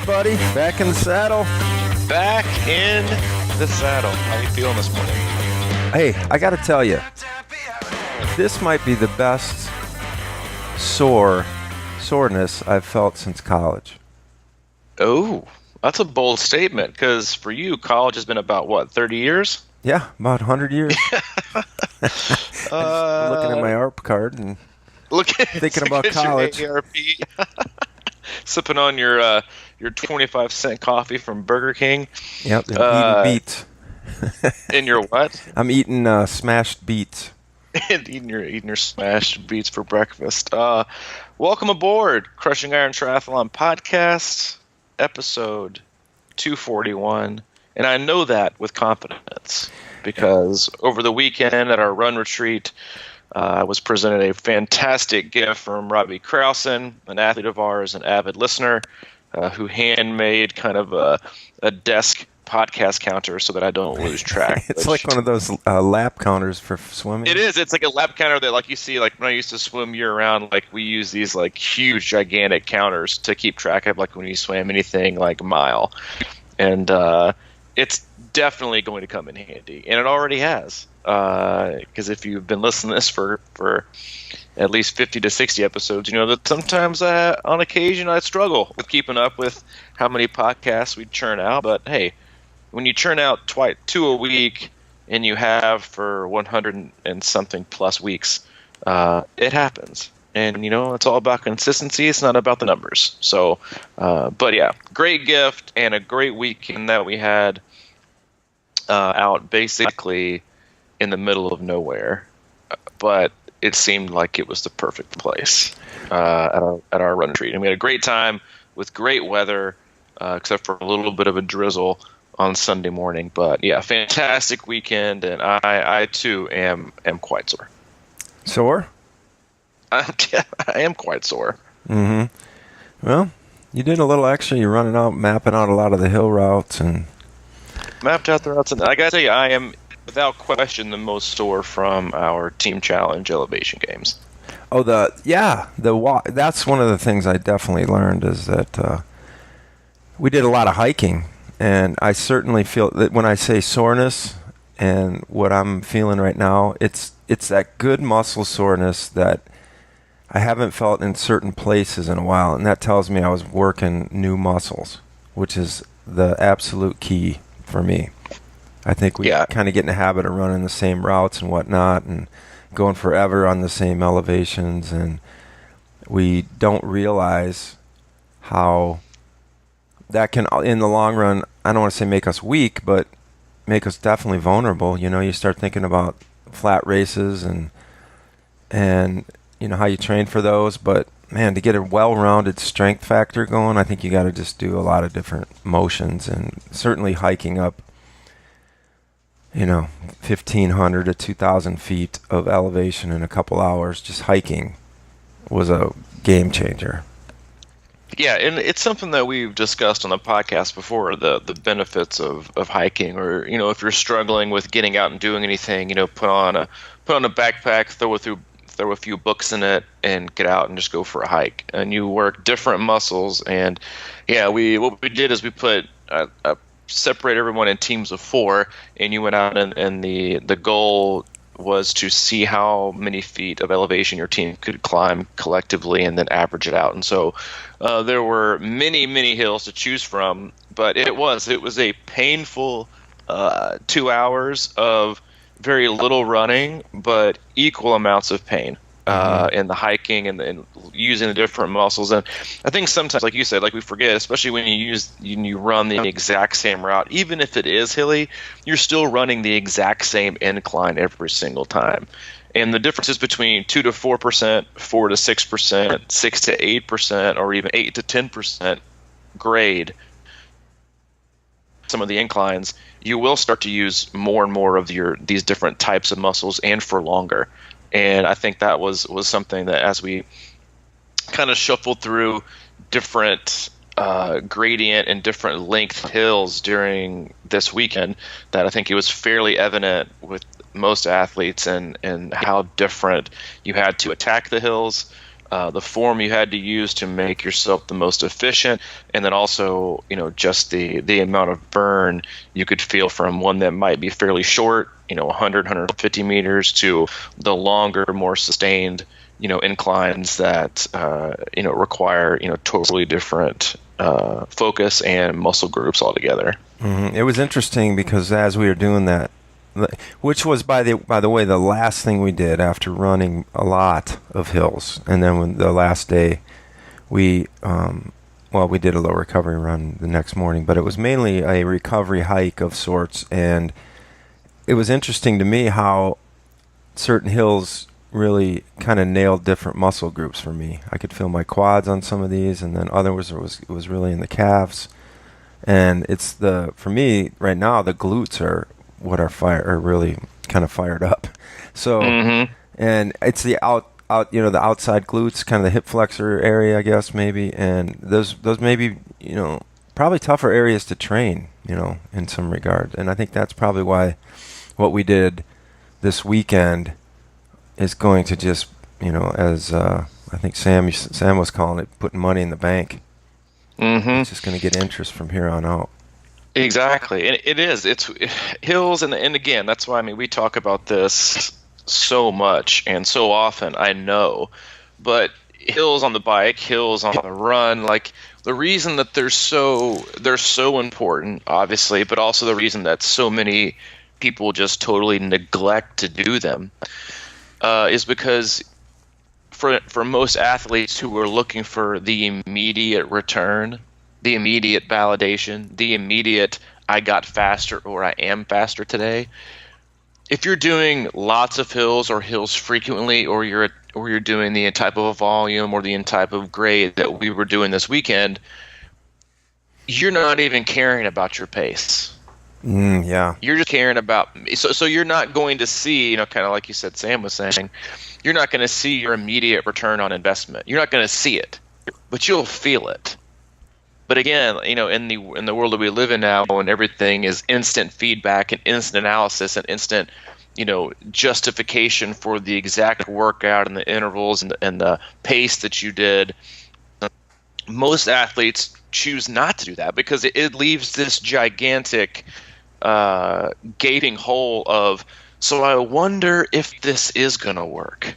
buddy. Back in the saddle. Back in the saddle. How you feeling this morning? Hey, I got to tell you, this might be the best soreness I've felt since college. Oh, that's a bold statement, because for you, college has been about, what, 30 years? Yeah, about 100 years. Looking at my ARP card and thinking about college. Sipping on your 25-cent coffee from Burger King. Yep, and eating beets. And your what? I'm eating smashed beets. And eating your smashed beets for breakfast. Welcome aboard, Crushing Iron Triathlon Podcast, episode 241. And I know that with confidence because over the weekend at our run retreat, I was presented a fantastic gift from Robbie Bruce, an athlete of ours, an avid listener, who handmade kind of a desk podcast counter so that I don't lose track. It's like one of those lap counters for swimming. It is. It's like a lap counter that, like you see, like when I used to swim year-round, like we use these like huge, gigantic counters to keep track of, like when you swam anything like a mile. And it's definitely going to come in handy, and it already has. Because if you've been listening to this for at least 50 to 60 episodes, you know that sometimes on occasion I struggle with keeping up with how many podcasts we churn out. But hey, when you churn out two a week and you have for 100 and something plus weeks, it happens. And, you know, it's all about consistency. It's not about the numbers. So, but yeah, great gift and a great weekend that we had out basically in the middle of nowhere. But it seemed like it was the perfect place at our run retreat. And we had a great time with great weather, except for a little bit of a drizzle on Sunday morning. But yeah, fantastic weekend, and I too am quite sore. Sore? I am quite sore. Mm-hmm. Well, you did a little extra. You're mapping out a lot of the hill routes and mapped out the routes. And I gotta tell you, I am without question the most sore from our team challenge elevation games. Oh, that's one of the things I definitely learned is that we did a lot of hiking. And I certainly feel that when I say soreness and what I'm feeling right now, it's that good muscle soreness that I haven't felt in certain places in a while. And that tells me I was working new muscles, which is the absolute key for me. I think we kind of get in the habit of running the same routes and whatnot and going forever on the same elevations. And we don't realize how that can, in the long run, I don't want to say make us weak, but make us definitely vulnerable. You know, you start thinking about flat races and you know, how you train for those. But, man, to get a well-rounded strength factor going, I think you got to just do a lot of different motions. And certainly hiking up, you know, 1,500 to 2,000 feet of elevation in a couple hours, just hiking, was a game changer. Yeah, and it's something that we've discussed on the podcast before, the benefits of hiking, or, you know, if you're struggling with getting out and doing anything, you know, put on a backpack, throw a few books in it, and get out and just go for a hike. And you work different muscles. And yeah, what we did is we put separate everyone in teams of 4, and you went out and the goal was to see how many feet of elevation your team could climb collectively and then average it out. And so there were many, many hills to choose from, but it was a painful 2 hours of very little running, but equal amounts of pain in the hiking and using the different muscles. And I think sometimes, like you said, like we forget, especially when you run the exact same route, even if it is hilly, you're still running the exact same incline every single time. And the differences between 2 to 4%, 4 to 6%, 6 to 8%, or even 8 to 10% grade some of the inclines, you will start to use more and more of these different types of muscles and for longer. And I think that was something that as we kind of shuffled through different gradient and different length hills during this weekend, that I think it was fairly evident with most athletes and how different you had to attack the hills, the form you had to use to make yourself the most efficient, and then also, just the amount of burn you could feel from one that might be fairly short, 100, 150 meters, to the longer, more sustained, inclines that, require, totally different focus and muscle groups altogether. Mm-hmm. It was interesting because as we were doing that, which was by the way the last thing we did after running a lot of hills, and then when the last day we we did a low recovery run the next morning, but it was mainly a recovery hike of sorts. And it was interesting to me how certain hills really kind of nailed different muscle groups for me. I could feel my quads on some of these, and then others it was really in the calves. And for me right now, the glutes are what are really kind of fired up. So, and it's the the outside glutes, kind of the hip flexor area, I guess, maybe. And those may be, probably tougher areas to train, in some regard. And I think that's probably why what we did this weekend is going to just, as I think Sam was calling it, putting money in the bank. It's just going to get interest from here on out. Exactly. And it is. It's hills, and again, that's why we talk about this so much and so often, I know. But hills on the bike, hills on the run, like the reason that they're so important, obviously, but also the reason that so many people just totally neglect to do them is because for most athletes who are looking for the immediate return, the immediate validation, the immediate I got faster or I am faster today, if you're doing lots of hills or hills frequently, or you're doing the type of volume or the type of grade that we were doing this weekend, you're not even caring about your pace. Yeah. You're just caring about so you're not going to see, kind of like you said, Sam was saying, you're not going to see your immediate return on investment. You're not going to see it, but you'll feel it. But again, in the world that we live in now, when everything is instant feedback and instant analysis and instant, justification for the exact workout and the intervals and the pace that you did, most athletes choose not to do that because it leaves this gigantic gaping hole of, so I wonder if this is going to work,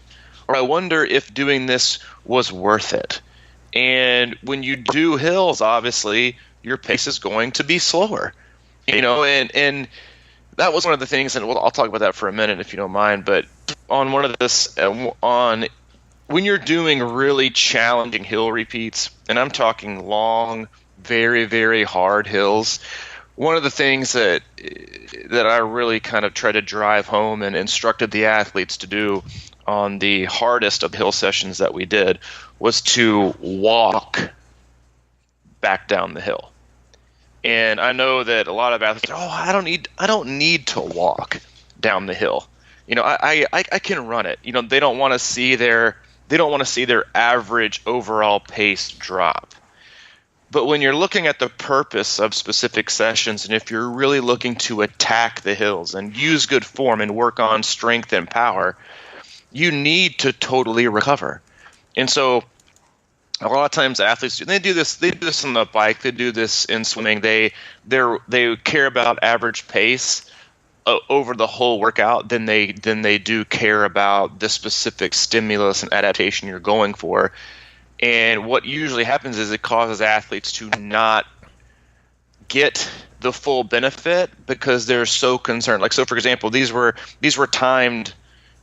or I wonder if doing this was worth it. And when you do hills, obviously, your pace is going to be slower, and that was one of the things, and I'll talk about that for a minute if you don't mind, but on one of this, when you're doing really challenging hill repeats, and I'm talking long, very, very hard hills, one of the things that I really kind of try to drive home and instructed the athletes to do on the hardest of the hill sessions that we did was to walk back down the hill. And I know that a lot of athletes, I don't need to walk down the hill. I can run it. They don't want to see their average overall pace drop. But when you're looking at the purpose of specific sessions, and if you're really looking to attack the hills and use good form and work on strength and power, you need to totally recover. And so a lot of times athletes they do this on the bike, they do this in swimming, they care about average pace over the whole workout than they do care about the specific stimulus and adaptation you're going for. And what usually happens is it causes athletes to not get the full benefit because they're so concerned. Like, so for example, these were timed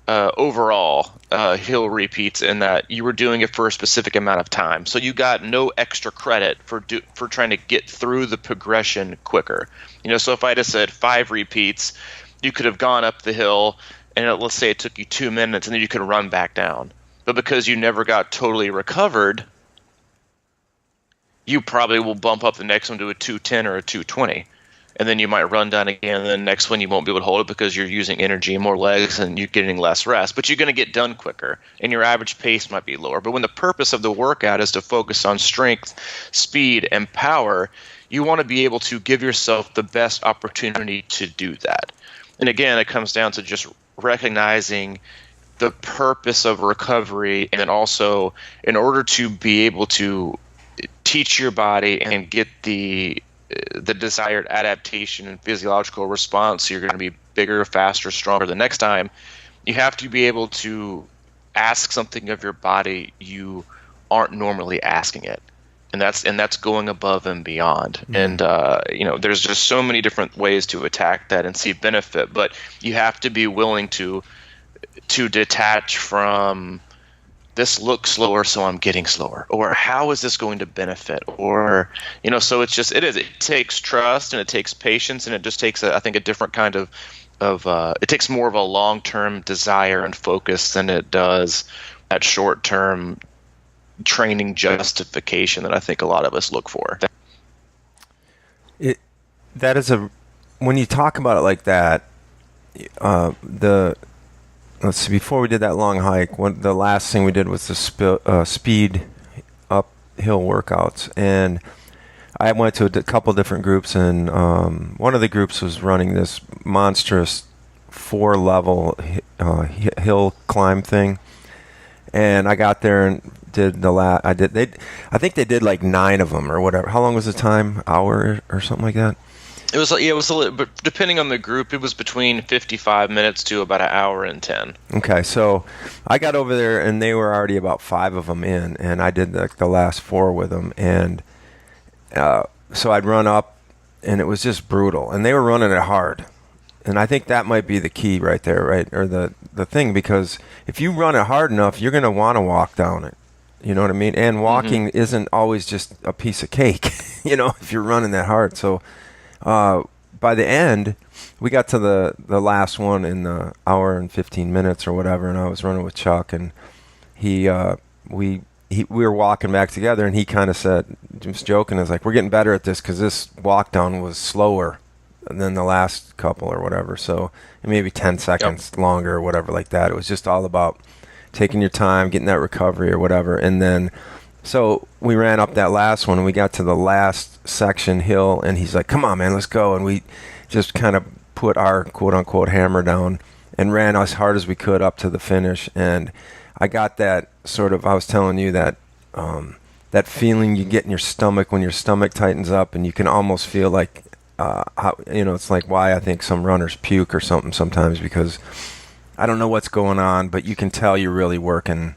overall hill repeats in that you were doing it for a specific amount of time. So you got no extra credit for trying to get through the progression quicker. So if I just said 5 repeats, you could have gone up the hill and let's say it took you 2 minutes and then you could run back down. But because you never got totally recovered, you probably will bump up the next one to a 210 or a 220. And then you might run down again, and then the next one you won't be able to hold it because you're using energy and more legs and you're getting less rest. But you're going to get done quicker, and your average pace might be lower. But when the purpose of the workout is to focus on strength, speed, and power, you want to be able to give yourself the best opportunity to do that. And again, it comes down to just recognizing the purpose of recovery, and then also in order to be able to teach your body and get the desired adaptation and physiological response, so you're going to be bigger, faster, stronger the next time, you have to be able to ask something of your body you aren't normally asking it. And that's going above and beyond. And there's just so many different ways to attack that and see benefit, but you have to be willing to detach from, this looks slower, so I'm getting slower, or how is this going to benefit, or so it takes trust, and it takes patience, and it just takes I think a different kind of it takes more of a long-term desire and focus than it does that short-term training justification that I think a lot of us look for. When you talk about it like that, let's see, before we did that long hike, the last thing we did was the speed uphill workouts, and I went to a couple different groups, and one of the groups was running this monstrous 4-level hill climb thing, and I got there and did I think they did like 9 of them or whatever. How long was the time? Hour or something like that? It was a little, but depending on the group, it was between 55 minutes to about an hour and 10. Okay, so I got over there, and they were already about 5 of them in, and I did the last 4 with them, and so I'd run up, and it was just brutal, and they were running it hard, and I think that might be the key right there, right, or the thing, because if you run it hard enough, you're going to want to walk down it. You know what I mean? And walking isn't always just a piece of cake, if you're running that hard. So by the end, we got to the last one in the hour and 15 minutes or whatever, and I was running with Chuck, and we were walking back together, and he kind of said, just joking, I was like, we're getting better at this because this walk down was slower than the last couple or whatever. So maybe 10 seconds longer or whatever like that. It was just all about taking your time, getting that recovery or whatever. And then, so we ran up that last one, and we got to the last section hill, and he's like, come on, man, let's go. And we just kind of put our quote-unquote hammer down and ran as hard as we could up to the finish. And I got that sort of, I was telling you that that feeling you get in your stomach when your stomach tightens up, and you can almost feel like, it's like why I think some runners puke or something sometimes, because I don't know what's going on, but you can tell you're really working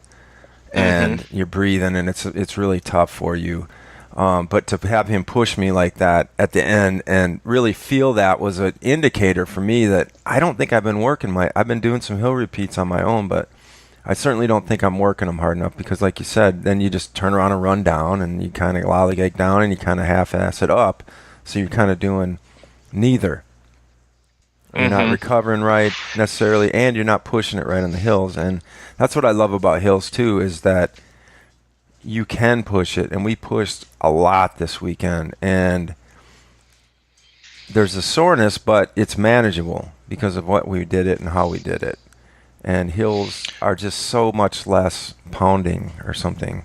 and you're breathing, and it's really tough for you. But to have him push me like that at the end and really feel that was an indicator for me that I don't think I've been doing some hill repeats on my own, but I certainly don't think I'm working them hard enough, because like you said, then you just turn around and run down, and you kind of lollygag down, and you kind of half-ass it up. So you're kind of doing neither. You're not recovering right necessarily, and you're not pushing it right on the hills. And that's what I love about hills too, is that you can push it. And we pushed a lot this weekend, and there's a soreness, but it's manageable because of what we did it and how we did it. And hills are just so much less pounding or something.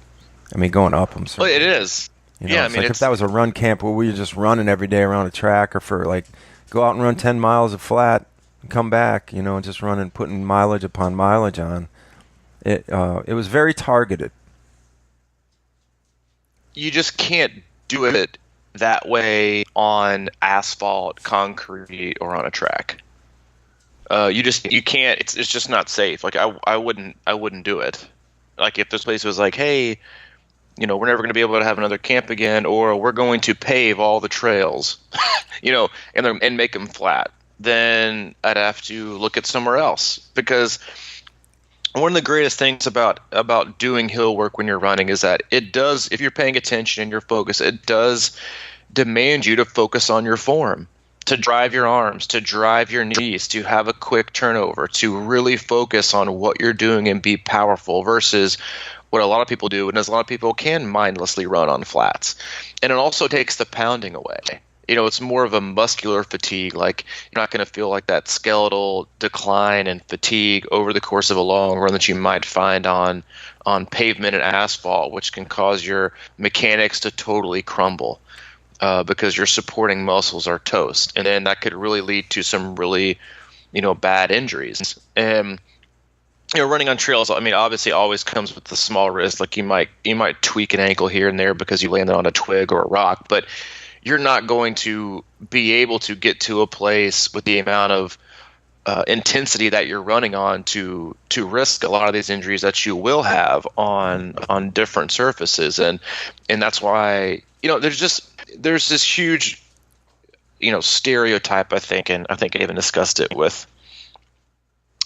I mean, going up them. Well, it is. It's like if that was a run camp where we were just running every day around a track, or for like go out and run 10 miles of flat and come back, and just running, putting mileage upon mileage on. It was very targeted. You just can't do it that way on asphalt, concrete, or on a track. You can't. It's just not safe. Like I wouldn't do it. Like if this place was like, hey, we're never going to be able to have another camp again, or we're going to pave all the trails, and make them flat, then I'd have to look at somewhere else. Because one of the greatest things about doing hill work when you're running is that it does, if you're paying attention and you're focused, it does demand you to focus on your form, to drive your arms, to drive your knees, to have a quick turnover, to really focus on what you're doing and be powerful, versus what a lot of people do, and as a lot of people can mindlessly run on flats. And it also takes the pounding away. It's more of a muscular fatigue. Like, you're not going to feel like that skeletal decline and fatigue over the course of a long run that you might find on pavement and asphalt, which can cause your mechanics to totally crumble because your supporting muscles are toast. And then that could really lead to some really, bad injuries. And running on trails, I mean, obviously always comes with the small risk. Like you might tweak an ankle here and there because you landed on a twig or a rock, but you're not going to be able to get to a place with the amount of intensity that you're running on to risk a lot of these injuries that you will have on different surfaces, and that's why there's this huge stereotype, I think, and I think I even discussed it with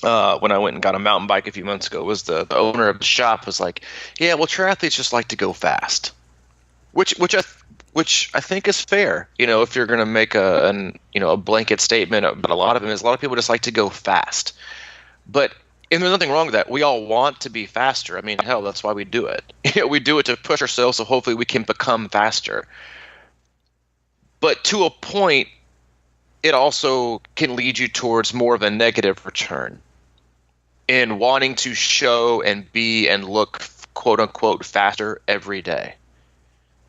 when I went and got a mountain bike a few months ago. Was the owner of the shop was like, yeah, well, triathletes just like to go fast, which I think is fair. If you're going to make a blanket statement, but a lot of people just like to go fast. And there's nothing wrong with that. We all want to be faster. I mean, hell, that's why we do it. We do it to push ourselves, so hopefully we can become faster. But to a point, it also can lead you towards more of a negative return in wanting to show and be and look quote unquote faster every day.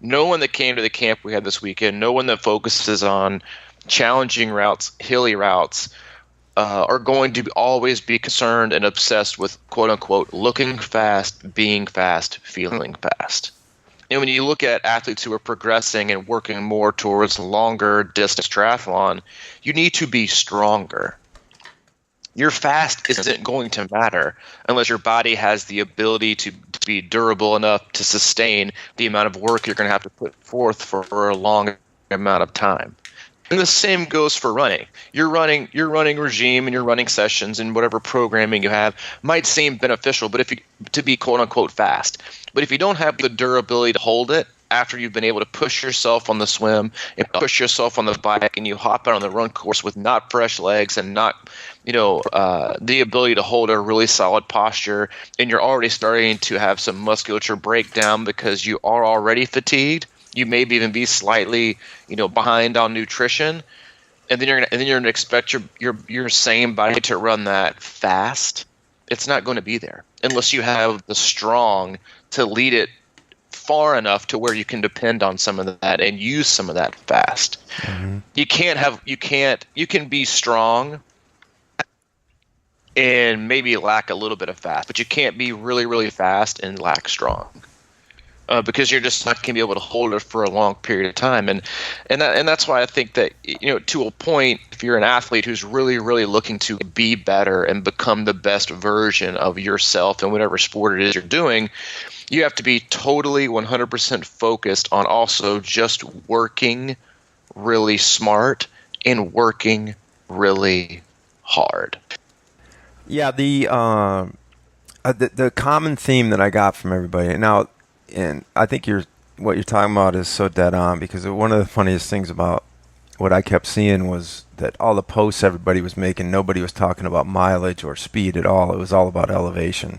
No one that came to the camp we had this weekend, no one that focuses on challenging routes, hilly routes, are going to always be concerned and obsessed with quote unquote looking fast, being fast, feeling fast. And when you look at athletes who are progressing and working more towards longer distance triathlon, you need to be stronger. Your fast isn't going to matter unless your body has the ability to be durable enough to sustain the amount of work you're going to have to put forth for a long amount of time. And the same goes for running. Your running regime and your running sessions and whatever programming you have might seem beneficial, but to be quote unquote fast. But if you don't have the durability to hold it after you've been able to push yourself on the swim and push yourself on the bike, and you hop out on the run course with not fresh legs and not the ability to hold a really solid posture, and you're already starting to have some musculature breakdown because you are already fatigued. You maybe even be slightly, behind on nutrition, and then you're gonna expect your same body to run that fast. It's not going to be there unless you have the strong to lead it far enough to where you can depend on some of that and use some of that fast. Mm-hmm. You can be strong and maybe lack a little bit of fast, but you can't be really, really fast and lack strong. Because you're just not going to be able to hold it for a long period of time, and that's why I think that to a point, if you're an athlete who's really, really looking to be better and become the best version of yourself in whatever sport it is you're doing, you have to be totally 100% focused on also just working really smart and working really hard. Yeah, the common theme that I got from everybody now. And I think what you're talking about is so dead on, because one of the funniest things about what I kept seeing was that all the posts everybody was making, nobody was talking about mileage or speed at all. It was all about elevation,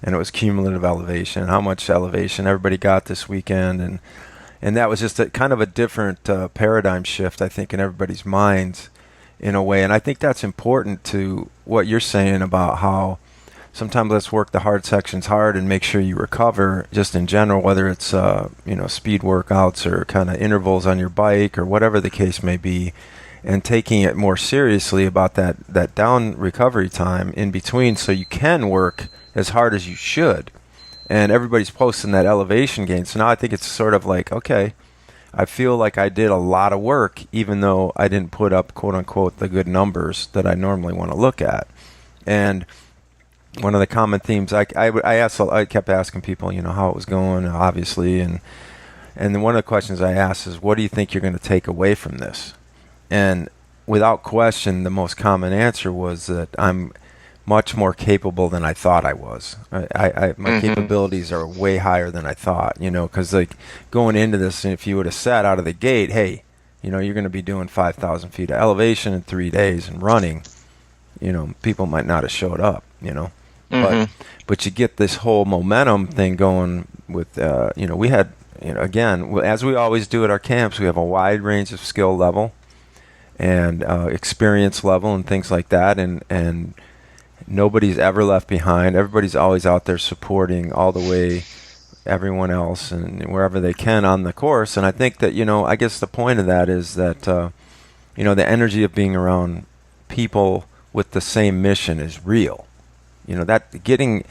and it was cumulative elevation and how much elevation everybody got this weekend, and that was just kind of a different paradigm shift, I think, in everybody's minds in a way. And I think that's important to what you're saying about how sometimes let's work the hard sections hard and make sure you recover just in general, whether it's speed workouts or kind of intervals on your bike or whatever the case may be, and taking it more seriously about that down recovery time in between, so you can work as hard as you should. And everybody's posting that elevation gain. So now I think it's sort of like, okay, I feel like I did a lot of work even though I didn't put up quote unquote the good numbers that I normally want to look at. And one of the common themes I kept asking people, how it was going, obviously, and then one of the questions I asked is, what do you think you're going to take away from this? And without question, the most common answer was that I'm much more capable than I thought I was. My capabilities are way higher than I thought, because like going into this, if you would have said out of the gate, hey, you're going to be doing 5,000 feet of elevation in 3 days and running, people might not have showed up, But you get this whole momentum thing going with, we had, again, as we always do at our camps, we have a wide range of skill level and experience level and things like that. And nobody's ever left behind. Everybody's always out there supporting all the way everyone else and wherever they can on the course. And I think that, I guess the point of that is that, the energy of being around people with the same mission is real. that getting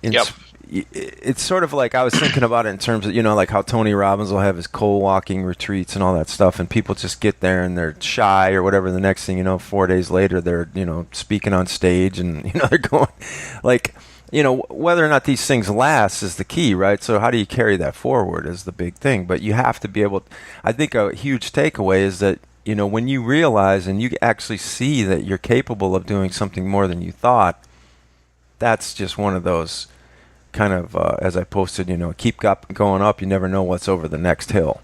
in. Yep. It's sort of like I was thinking about it in terms of, like how Tony Robbins will have his co-walking retreats and all that stuff, and people just get there and they're shy or whatever. The next thing you know, 4 days later, they're, speaking on stage and, they're going like, whether or not these things last is the key, right? So how do you carry that forward is the big thing. But you have to be able, I think a huge takeaway is that, when you realize and you actually see that you're capable of doing something more than you thought, that's just one of those kind of, as I posted, keep going up. You never know what's over the next hill,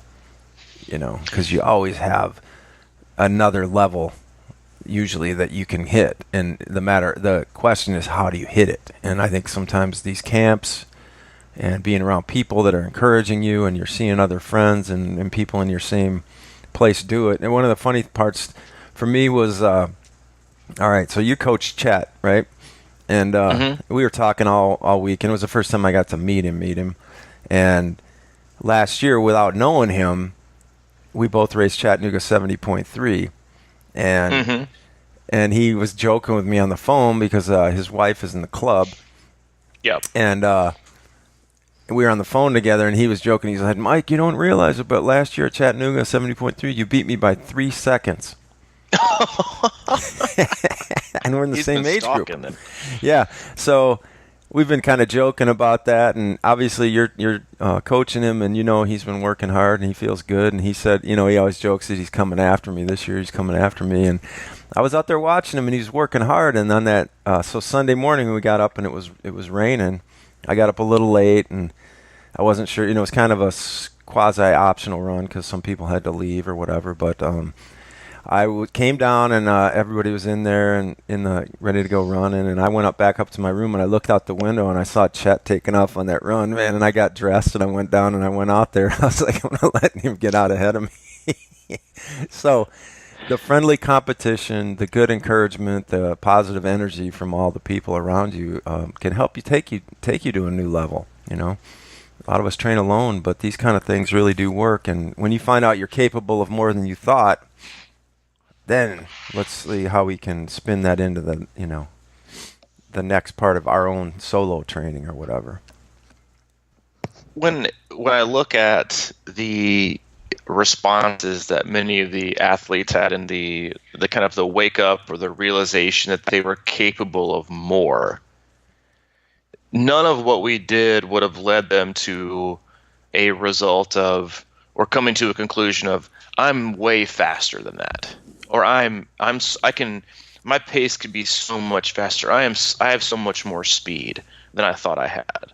because you always have another level usually that you can hit. And the question is, how do you hit it? And I think sometimes these camps and being around people that are encouraging you, and you're seeing other friends and people in your same place do it. And one of the funny parts for me was, all right, so you coached Chet, right? And we were talking all week, and it was the first time I got to meet him. And last year, without knowing him, we both raced Chattanooga 70.3, and he was joking with me on the phone because his wife is in the club. Yep. And we were on the phone together, and he was joking. He said, "Mike, you don't realize it, but last year at Chattanooga 70.3, you beat me by 3 seconds." And we're in the same age group. Them. Yeah, so we've been kind of joking about that, and obviously you're coaching him, and he's been working hard, and he feels good. And he said, he always jokes that he's coming after me this year. He's coming after me, and I was out there watching him, and he's working hard. And on that, so Sunday morning we got up, and it was raining. I got up a little late, and I wasn't sure. It was kind of a quasi-optional run because some people had to leave or whatever, but. Came down, and everybody was in there and ready to go running. And I went back up to my room, and I looked out the window, and I saw Chet taking off on that run, man. And I got dressed, and I went down, and I went out there. I was like, I'm not letting him get out ahead of me. So the friendly competition, the good encouragement, the positive energy from all the people around you can help you take you to a new level. A lot of us train alone, but these kind of things really do work. And when you find out you're capable of more than you thought, then let's see how we can spin that into the next part of our own solo training or whatever. When I look at the responses that many of the athletes had in the kind of the wake up or the realization that they were capable of more, none of what we did would have led them to a result of, or coming to a conclusion of, I'm way faster than that. Or my pace could be so much faster. I have so much more speed than I thought I had.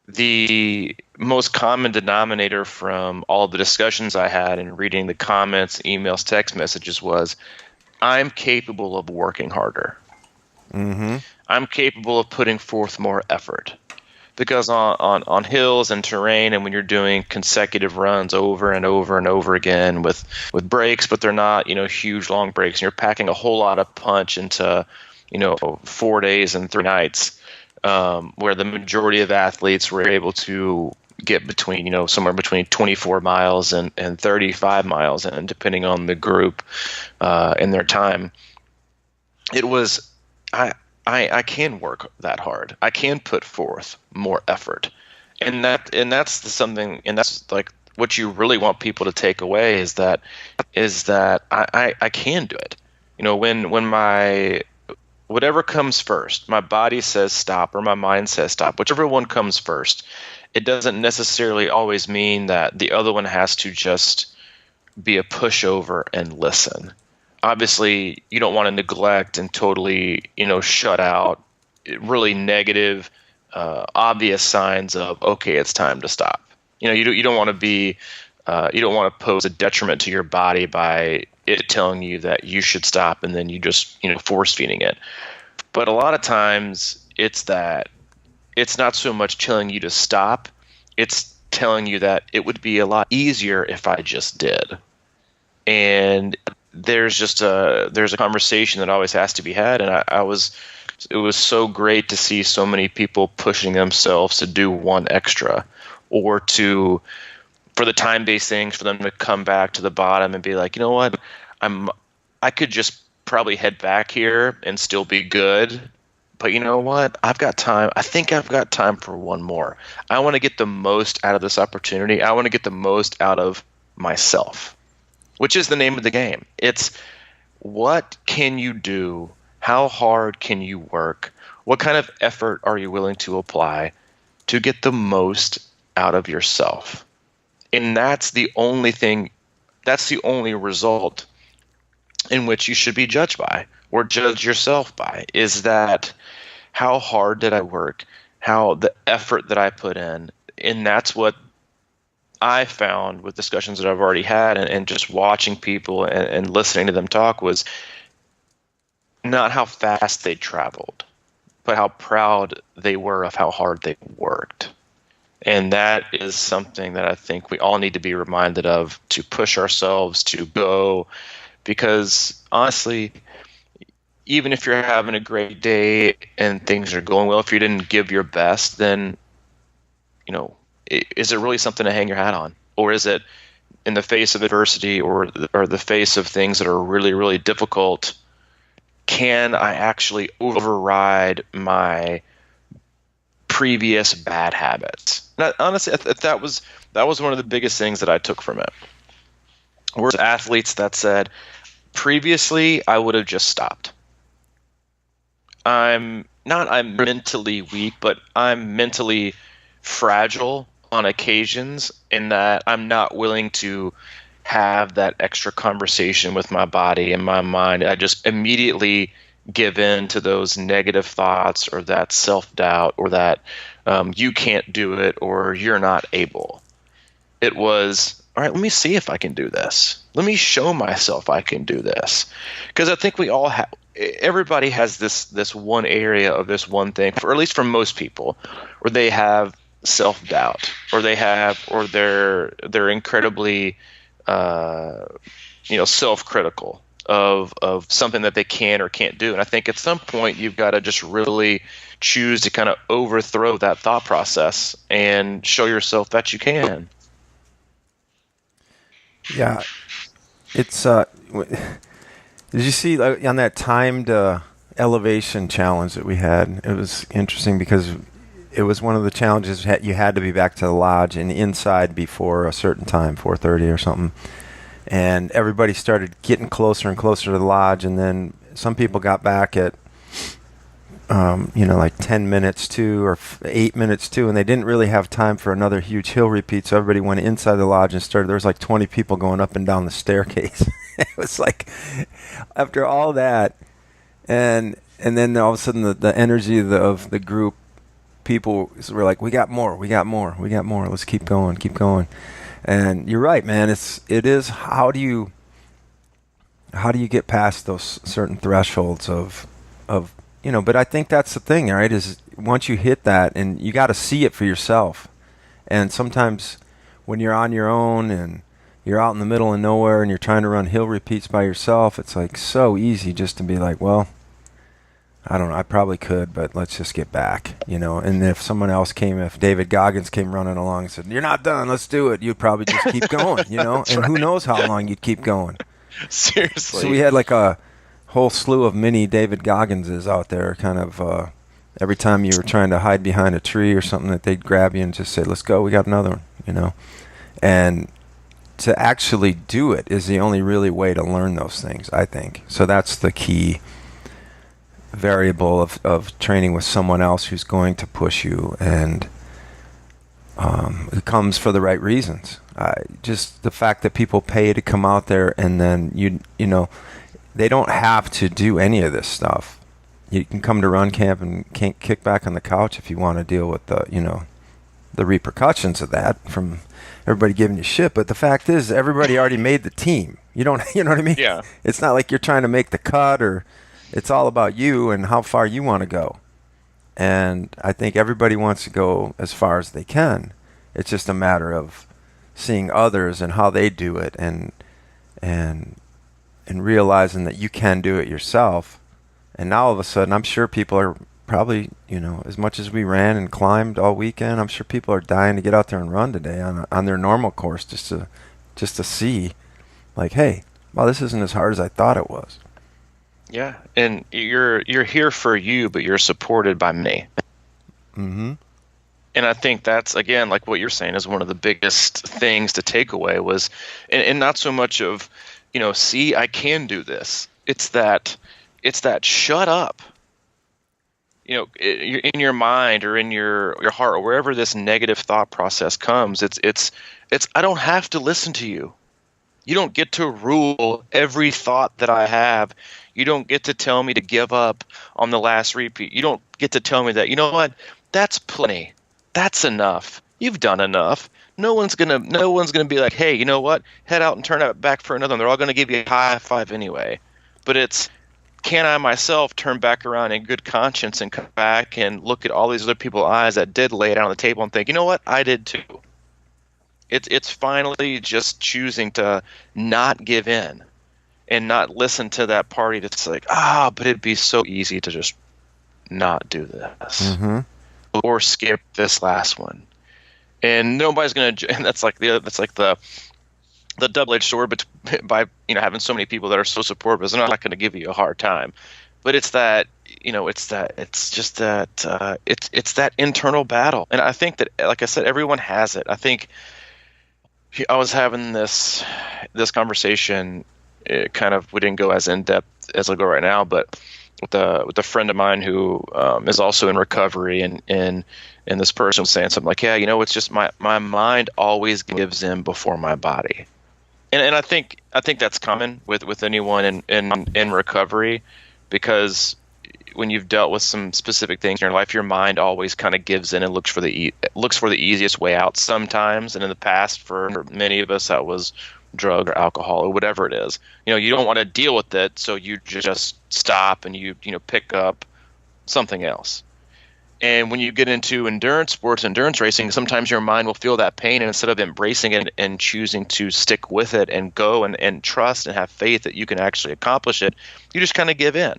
The most common denominator from all the discussions I had and reading the comments, emails, text messages was, I'm capable of working harder. Mm-hmm. I'm capable of putting forth more effort. Because on hills and terrain, and when you're doing consecutive runs over and over and over again with breaks, but they're not huge long breaks, and you're packing a whole lot of punch into 4 days and 3 nights, where the majority of athletes were able to get between somewhere between 24 miles and 35 miles, and depending on the group in their time, it was I can work that hard. I can put forth more effort, and that's something, and that's like what you really want people to take away is that I can do it. When my whatever comes first, my body says stop or my mind says stop, whichever one comes first, it doesn't necessarily always mean that the other one has to just be a pushover and listen. Obviously, you don't want to neglect and totally, shut out really negative, obvious signs of, okay, it's time to stop. You don't want to be, you don't want to pose a detriment to your body by it telling you that you should stop, and then you just, force feeding it. But a lot of times it's that it's not so much telling you to stop, it's telling you that it would be a lot easier if I just did. And there's a conversation that always has to be had, and it was so great to see so many people pushing themselves to do one extra, or for the time-based things, for them to come back to the bottom and be like, you know what, I could just probably head back here and still be good, but you know what? I've got time. I think I've got time for one more. I want to get the most out of this opportunity. I want to get the most out of myself, which is the name of the game. It's what can you do? How hard can you work? What kind of effort are you willing to apply to get the most out of yourself? And that's the only thing, that's the only result in which you should be judged by or judge yourself by, is that how hard did I work? How the effort that I put in. And that's what I found with discussions that I've already had and just watching people and listening to them talk was not how fast they traveled, but how proud they were of how hard they worked. And that is something that I think we all need to be reminded of, to push ourselves to go, because honestly, even if you're having a great day and things are going well, if you didn't give your best, then, is it really something to hang your hat on? Or is it in the face of adversity or the face of things that are really, really difficult, can I actually override my previous bad habits? And honestly, that was one of the biggest things that I took from it. Whereas athletes that said, previously I would have just stopped. I'm mentally weak, but I'm mentally fragile on occasions in that I'm not willing to have that extra conversation with my body and my mind. I just immediately give in to those negative thoughts or that self-doubt or that you can't do it or you're not able. It was, all right, let me see if I can do this. Let me show myself I can do this. Because I think we all have, everybody has this one area of this one thing, or at least for most people, where they have self-doubt or they're incredibly self-critical of something that they can or can't do. And I think at some point you've got to just really choose to kind of overthrow that thought process and show yourself that you can. Yeah. It's did you see on that timed elevation challenge that we had? It was interesting because it was one of the challenges you had to be back to the lodge and inside before a certain time, 4:30 or something. And everybody started getting closer and closer to the lodge, and then some people got back at, like 10 minutes to or 8 minutes to, and they didn't really have time for another huge hill repeat, so everybody went inside the lodge and started. There was like 20 people going up and down the staircase. It was like, after all that, and then all of a sudden the energy of the group, people were like, we got more, let's keep going. And you're right, man. It is how do you get past those certain thresholds of but I think that's the thing, right? Is once you hit that, and you got to see it for yourself. And sometimes when you're on your own and you're out in the middle of nowhere and you're trying to run hill repeats by yourself, it's like so easy just to be like, well, I don't know, I probably could, but let's just get back, And if someone else if David Goggins came running along and said, you're not done, let's do it, you'd probably just keep going, And right. Who knows how long you'd keep going. Seriously. So we had like a whole slew of mini David Gogginses out there, kind of every time you were trying to hide behind a tree or something, that they'd grab you and just say, let's go, we got another one, And to actually do it is the only really way to learn those things, I think. So that's the key variable of training with someone else who's going to push you, and it comes for the right reasons. Just the fact that people pay to come out there, and then they don't have to do any of this stuff. You can come to run camp and can't kick back on the couch if you want to deal with the repercussions of that from everybody giving you shit. But the fact is, everybody already made the team. You know what I mean? Yeah. It's not like you're trying to make the cut, or it's all about you and how far you want to go. And I think everybody wants to go as far as they can. It's just a matter of seeing others and how they do it, and realizing that you can do it yourself. And now all of a sudden, I'm sure people are probably, as much as we ran and climbed all weekend, I'm sure people are dying to get out there and run today on their normal course, just to see, like, hey, well, this isn't as hard as I thought it was. Yeah, and you're here for you, but you're supported by me. Mm-hmm. And I think that's, again, like what you're saying, is one of the biggest things to take away was, and not so much of, see, I can do this. It's that shut up. In your mind or in your heart or wherever this negative thought process comes, it's I don't have to listen to you. You don't get to rule every thought that I have. You don't get to tell me to give up on the last repeat. You don't get to tell me that, you know what? That's plenty. That's enough. You've done enough. No one's gonna be like, hey, you know what? Head out and turn it back for another one. They're all gonna give you a high five anyway. But it's, can I myself turn back around in good conscience and come back and look at all these other people's eyes that did lay it out on the table and think, you know what? I did too. It's finally just choosing to not give in and not listen to that party that's like, but it'd be so easy to just not do this or skip this last one. And nobody's gonna. And that's like the double-edged sword, but by having so many people that are so supportive, they're not going to give you a hard time. But it's that it's that internal battle, and I think that, like I said, everyone has it. I think I was having this conversation. It kind of, we didn't go as in depth as I go right now, but with a friend of mine who is also in recovery, and this person was saying something like, yeah, it's just my mind always gives in before my body. And I think that's common with anyone in recovery, because when you've dealt with some specific things in your life, your mind always kind of gives in and looks for the easiest way out sometimes. And in the past, for many of us, that was drug or alcohol or whatever it is. You don't want to deal with it, so you just stop and you pick up something else. And when you get into endurance sports, endurance racing, sometimes your mind will feel that pain, and instead of embracing it and choosing to stick with it and go and trust and have faith that you can actually accomplish it, you just kind of give in.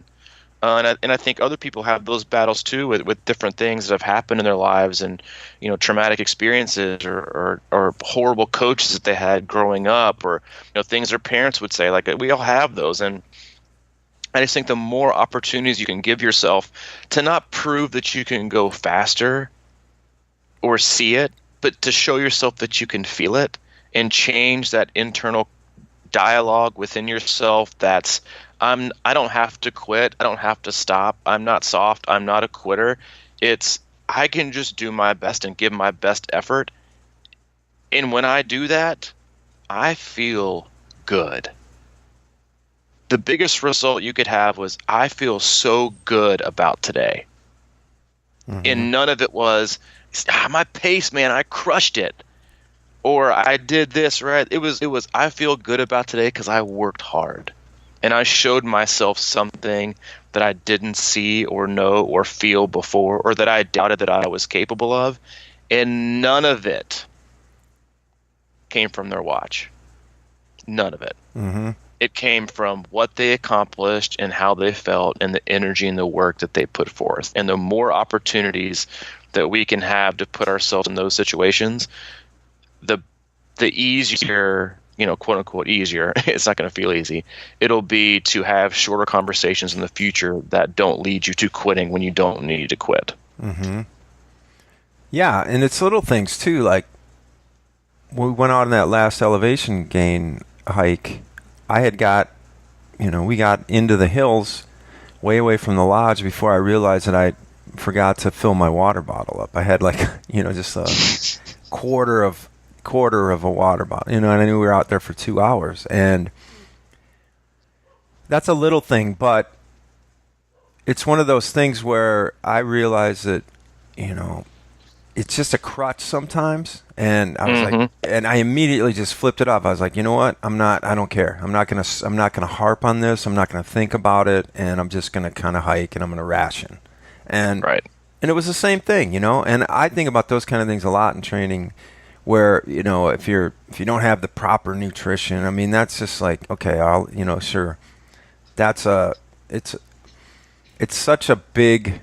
And I think other people have those battles too with different things that have happened in their lives, and traumatic experiences or horrible coaches that they had growing up, or things their parents would say. Like, we all have those, and I just think the more opportunities you can give yourself to not prove that you can go faster or see it, but to show yourself that you can feel it and change that internal dialogue within yourself. That's, I don't have to quit. I don't have to stop. I'm not soft. I'm not a quitter. It's, I can just do my best and give my best effort. And when I do that, I feel good. The biggest result you could have was, I feel so good about today. And none of it was, my pace, man, I crushed it. Or I did this, right? It was, I feel good about today because I worked hard. And I showed myself something that I didn't see or know or feel before, or that I doubted that I was capable of. And none of it came from their watch. None of it. It came from what they accomplished and how they felt and the energy and the work that they put forth. And the more opportunities that we can have to put ourselves in those situations, the easier, quote unquote easier, it's not going to feel easy, it'll be to have shorter conversations in the future that don't lead you to quitting when you don't need to quit. Yeah, and it's little things too. Like, when we went on that last elevation gain hike, I had we got into the hills way away from the lodge before I realized that I forgot to fill my water bottle up. I had just a quarter of a water bottle, and I knew we were out there for 2 hours. And that's a little thing, but it's one of those things where I realize that, it's just a crutch sometimes. And I was like, and I immediately just flipped it off. I was like, you know what? I don't care. I'm not going to harp on this. I'm not going to think about it. And I'm just going to kind of hike, and I'm going to ration. And, and it was the same thing, and I think about those kind of things a lot in training, where, if you don't have the proper nutrition, I mean, that's just like, okay, sure. It's such a big,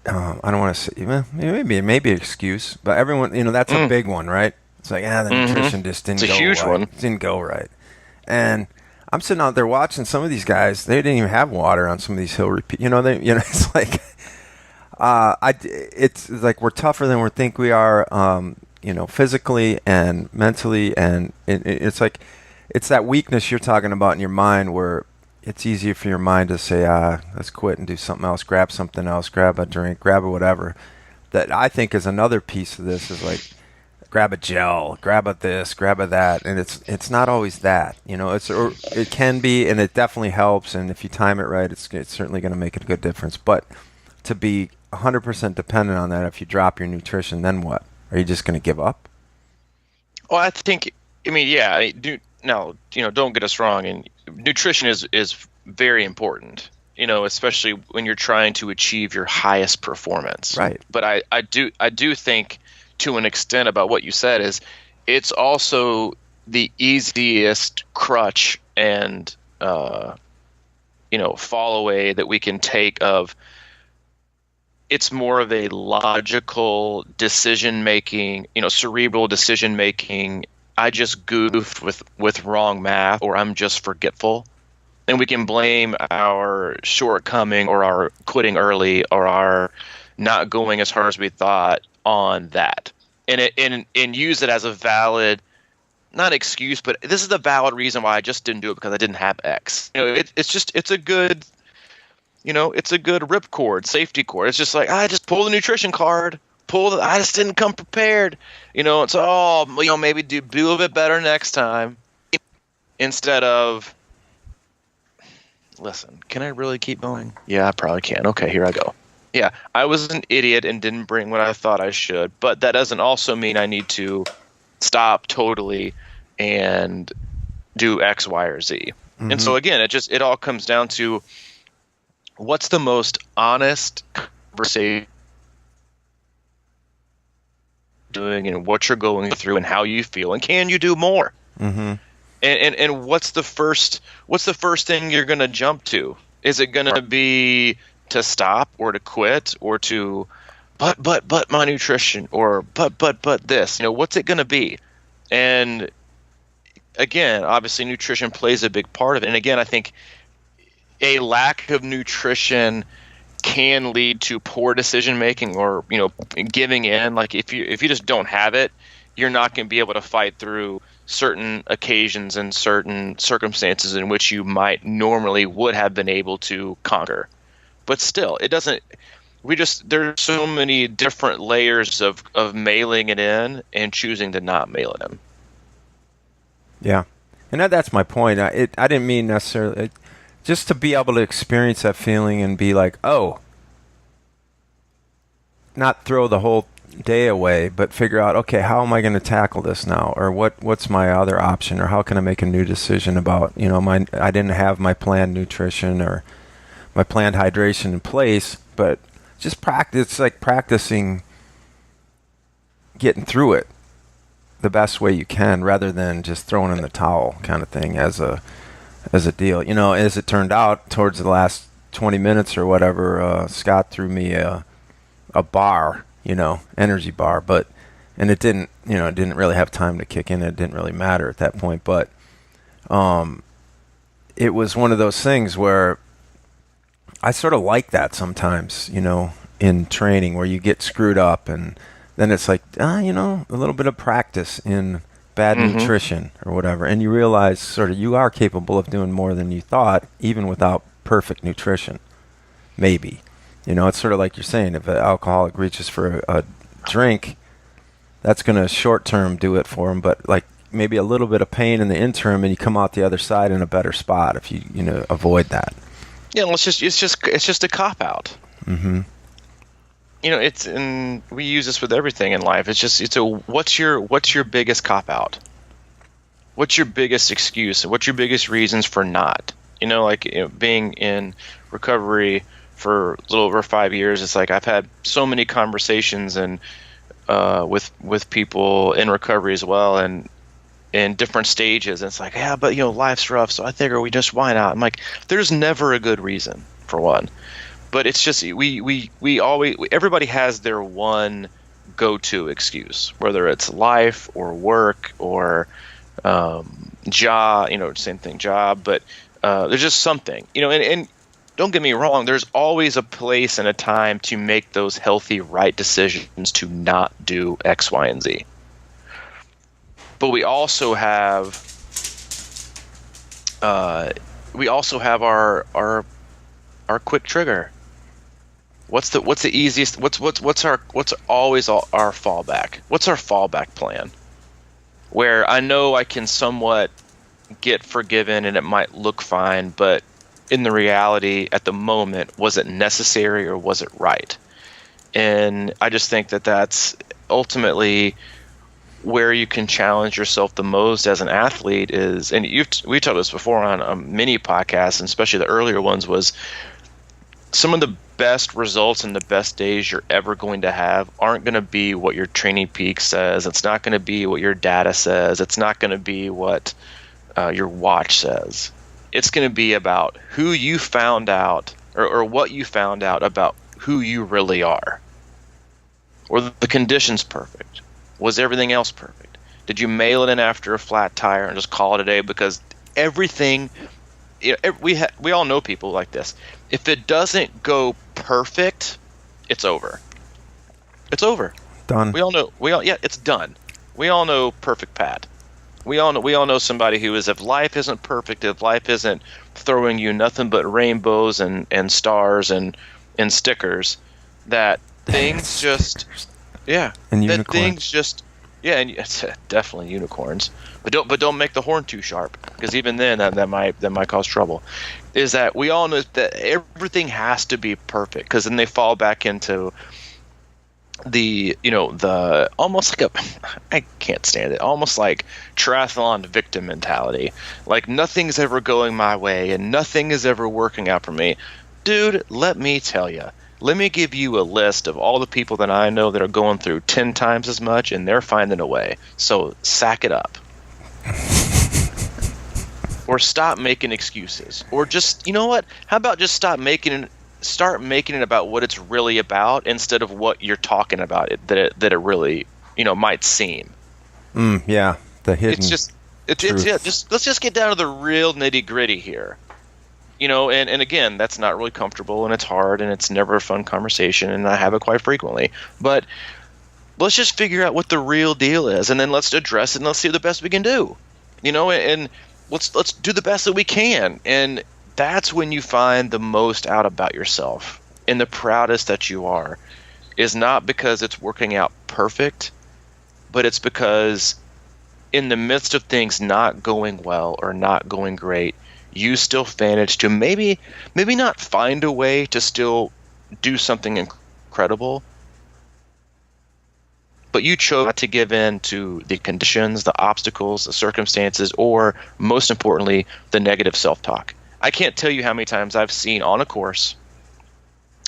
I don't want to say, maybe an excuse, but everyone, that's a big one, right? It's like, the nutrition just didn't go right. It didn't go right. And I'm sitting out there watching some of these guys. They didn't even have water on some of these hill repeat. It's like, it's like we're tougher than we think we are, physically and mentally, and it's like, it's that weakness you're talking about in your mind where it's easier for your mind to say, let's quit and do something else, grab something else, grab a drink, grab a whatever. That I think is another piece of this is like, grab a gel, grab a this, grab a that, and it's not always that. It can be, and it definitely helps, and if you time it right, it's certainly going to make a good difference. But to be 100% dependent on that, if you drop your nutrition, then what? Are you just going to give up? Well, now, don't get us wrong, and nutrition is very important, especially when you're trying to achieve your highest performance. Right. But I do think, to an extent, about what you said, is it's also the easiest crutch and fall away that we can take of. It's more of a logical decision making, cerebral decision making. I just goofed with wrong math, or I'm just forgetful, and we can blame our shortcoming or our quitting early or our not going as hard as we thought on that, and use it as a valid, not excuse, but this is the valid reason why I just didn't do it, because I didn't have X. It's a good, it's a good ripcord, safety cord. It's just like, I just pull the nutrition card, I just didn't come prepared. Maybe do a little bit better next time, instead of, listen, can I really keep going? Yeah, I probably can. Okay, here I go. Yeah, I was an idiot and didn't bring what I thought I should, but that doesn't also mean I need to stop totally and do X, Y, or Z. Mm-hmm. And so again, it all comes down to what's the most honest conversation doing, and what you're going through, and how you feel, and can you do more? Mm-hmm. And what's the first thing you're going to jump to? Is it going to be to stop, or to quit, or to but my nutrition, or but this? What's it going to be? And again, obviously nutrition plays a big part of it. And again, I think a lack of nutrition can lead to poor decision making, or giving in. Like if you just don't have it, you're not going to be able to fight through certain occasions and certain circumstances in which you might normally would have been able to conquer. But still, it doesn't. There's so many different layers of mailing it in and choosing to not mail it in. Yeah, and that's my point. I didn't mean necessarily just to be able to experience that feeling and be like, oh, not throw the whole day away, but figure out, okay, how am I going to tackle this now, or what's my other option, or how can I make a new decision about I didn't have my planned nutrition or my planned hydration in place, but just practice. It's like practicing getting through it the best way you can, rather than just throwing in the towel kind of thing as a deal. As it turned out, towards the last 20 minutes or whatever, Scott threw me a bar, energy bar, and it didn't really have time to kick in. It didn't really matter at that point, but it was one of those things where I sort of like that sometimes, in training, where you get screwed up, and then it's like, a little bit of practice in bad nutrition or whatever, and you realize sort of you are capable of doing more than you thought, even without perfect nutrition. Maybe. It's sort of like you're saying, if an alcoholic reaches for a drink, that's going to short-term do it for him, but like maybe a little bit of pain in the interim, and you come out the other side in a better spot if you avoid that. Yeah, well, it's just a cop out. Mm-hmm. And we use this with everything in life. What's your biggest cop out? What's your biggest excuse? What's your biggest reasons for not? Being in recovery for a little over 5 years, it's like I've had so many conversations and with people in recovery as well, and in different stages. And it's like, yeah, but life's rough, so I figure why not? I'm like, there's never a good reason, for one. But it's just everybody has their one go-to excuse, whether it's life or work or same thing, job, but there's just something, and don't get me wrong, there's always a place and a time to make those healthy, right decisions to not do X, Y, and Z. But we also have our quick trigger. What's the easiest? What's always our fallback? What's our fallback plan? Where I know I can somewhat get forgiven and it might look fine, but in the reality, at the moment, was it necessary or was it right? And I just think that that's ultimately where you can challenge yourself the most as an athlete is, and we talked this before on many podcasts, and especially the earlier ones, was some of the best results and the best days you're ever going to have aren't going to be what your training peak says. It's not going to be what your data says. It's not going to be what your watch says. It's going to be about who you found out or what you found out about who you really are. Were the conditions perfect? Was everything else perfect? Did you mail it in after a flat tire and just call it a day? Because everything, we all know people like this. If it doesn't go perfect, it's over. It's over. Done. It's done. We all know perfect Pat. We all know somebody who is, if life isn't perfect, if life isn't throwing you nothing but rainbows and stars and stickers, that things just, yeah, and that unicorns. things just, yeah, and it's definitely unicorns. But don't make the horn too sharp, because even then that might cause trouble. Is that we all know that everything has to be perfect, because then they fall back into the almost like I can't stand it, almost like triathlon victim mentality. Like nothing's ever going my way and nothing is ever working out for me. Dude, let me tell you. Let me give you a list of all the people that I know that are going through 10 times as much, and they're finding a way. So sack it up. Or stop making excuses. Or just, you know what? How about just start making it about what it's really about instead of what you're talking about that it really, might seem. Yeah, the hidden. Just let's just get down to the real nitty-gritty here. And again, that's not really comfortable, and it's hard, and it's never a fun conversation, and I have it quite frequently. But let's just figure out what the real deal is, and then let's address it, and let's see the best we can do. And let's do the best that we can. And that's when you find the most out about yourself, and the proudest that you are is not because it's working out perfect, but it's because in the midst of things not going well or not going great, you still managed to maybe not find a way to still do something incredible, but you chose not to give in to the conditions, the obstacles, the circumstances, or most importantly, the negative self-talk. I can't tell you how many times I've seen on a course,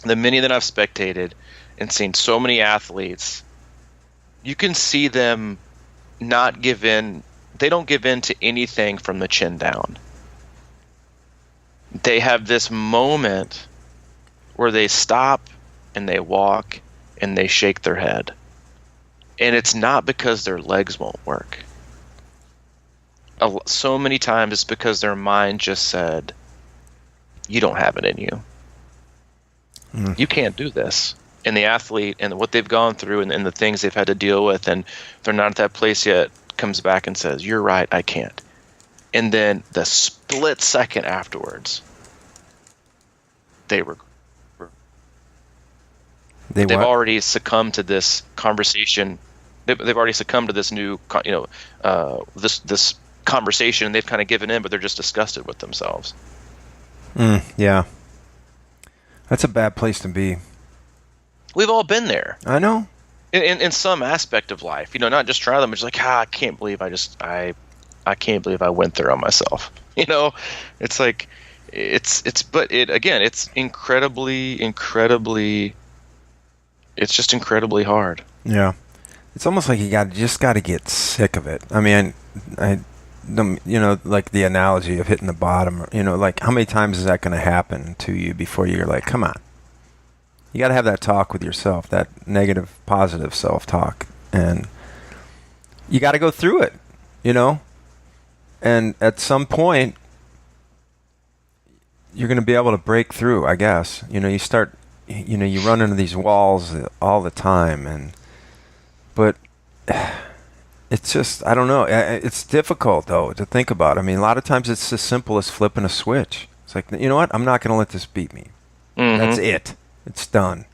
the many that I've spectated and seen so many athletes, you can see them not give in. They don't give in to anything from the chin down. They have this moment where they stop and they walk and they shake their head. And it's not because their legs won't work. So many times it's because their mind just said, you don't have it in you. You can't do this. And the athlete and what they've gone through and the things they've had to deal with, and they're not at that place yet, comes back and says, you're right, I can't. And then the split second afterwards, they've already succumbed to this conversation. They've already succumbed to this new, this conversation, and they've kind of given in, but they're just disgusted with themselves. Yeah. That's a bad place to be. We've all been there. I know. In some aspect of life, not just try them. It's like, I can't believe I can't believe I went there on myself. It's like, but it's incredibly, it's just incredibly hard. Yeah. It's almost like you just got to get sick of it. I mean, like the analogy of hitting the bottom, like how many times is that going to happen to you before you're like, come on. You got to have that talk with yourself, that negative, positive self-talk. And you got to go through it, And at some point, you're going to be able to break through, I guess. You know, you run into these walls all the time, but it's just, I don't know. It's difficult, though, to think about. I mean, a lot of times it's as simple as flipping a switch. It's like, you know what? I'm not going to let this beat me. Mm-hmm. That's it. It's done.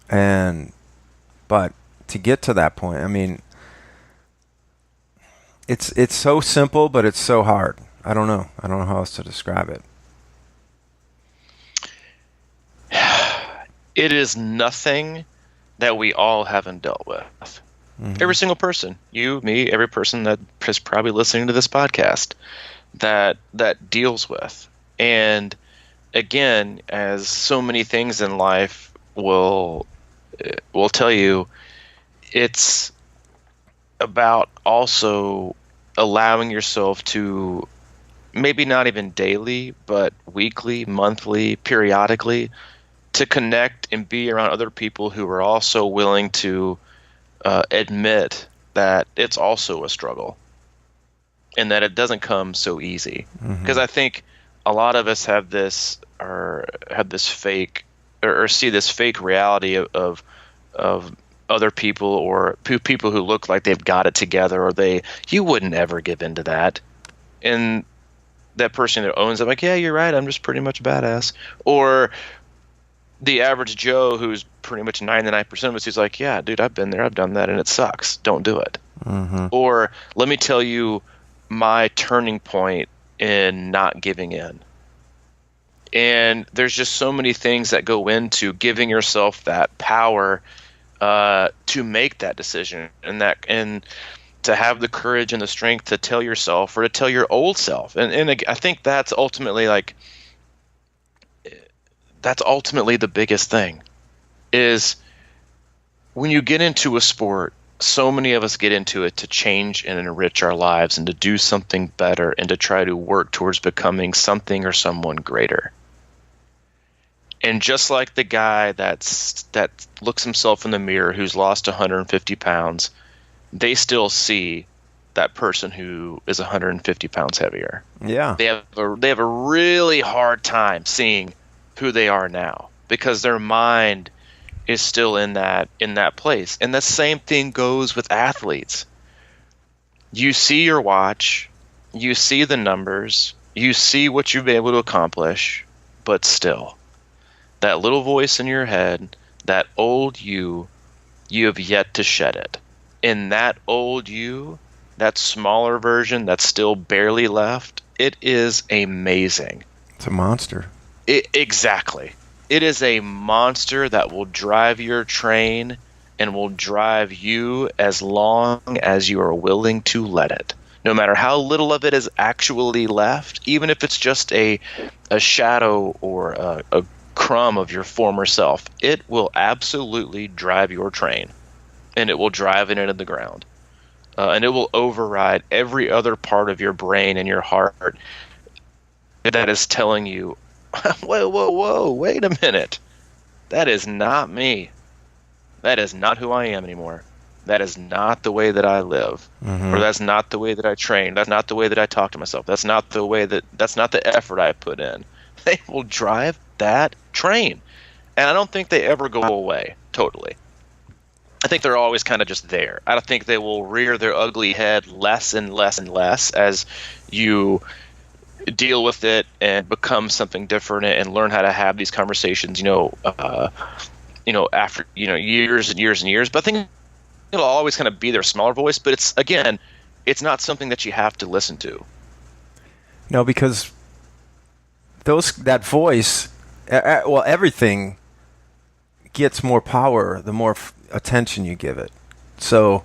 But to get to that point, I mean, it's so simple, but it's so hard. I don't know how else to describe it. It is nothing that we all haven't dealt with. Mm-hmm. Every single person, you, me, every person that is probably listening to this podcast that deals with. And again, as so many things in life will tell you, it's about also allowing yourself to, maybe not even daily, but weekly, monthly, periodically, to connect and be around other people who are also willing to admit that it's also a struggle and that it doesn't come so easy. Because I think a lot of us have this fake or see this fake reality of other people or people who look like they've got it together, or you wouldn't ever give into that. And that person that owns it, like, yeah, you're right, I'm just pretty much a badass. Or the average Joe who's pretty much 99% of us, who's like, yeah, dude, I've been there, I've done that, and it sucks. Don't do it. Or let me tell you my turning point in not giving in. And there's just so many things that go into giving yourself that power to make that decision, and to have the courage and the strength to tell yourself, or to tell your old self. And I think that's ultimately the biggest thing, is when you get into a sport, so many of us get into it to change and enrich our lives and to do something better and to try to work towards becoming something or someone greater. And just like the guy that looks himself in the mirror who's lost 150 pounds, they still see that person who is 150 pounds heavier. Yeah. They have a really hard time seeing who they are now, because their mind is still in that place. And the same thing goes with athletes. You see your watch, you see the numbers, you see what you've been able to accomplish, but still, that little voice in your head, that old you have yet to shed it. And that old you, that smaller version that's still barely left, it is amazing. It's a monster. Exactly. It is a monster that will drive your train and will drive you as long as you are willing to let it. No matter how little of it is actually left, even if it's just a shadow or a crumb of your former self, it will absolutely drive your train, and it will drive it into the ground. And it will override every other part of your brain and your heart that is telling you, whoa, wait a minute. That is not me. That is not who I am anymore. That is not the way that I live. Or that's not the way that I train. That's not the way that I talk to myself. That's not the effort I put in. They will drive that train. And I don't think they ever go away totally. I think they're always kind of just there. I don't think they will rear their ugly head less and less and less as you deal with it and become something different and learn how to have these conversations, after, years and years and years. But I think it'll always kind of be their smaller voice, but it's not something that you have to listen to. No, because that voice, everything gets more power the more attention you give it. So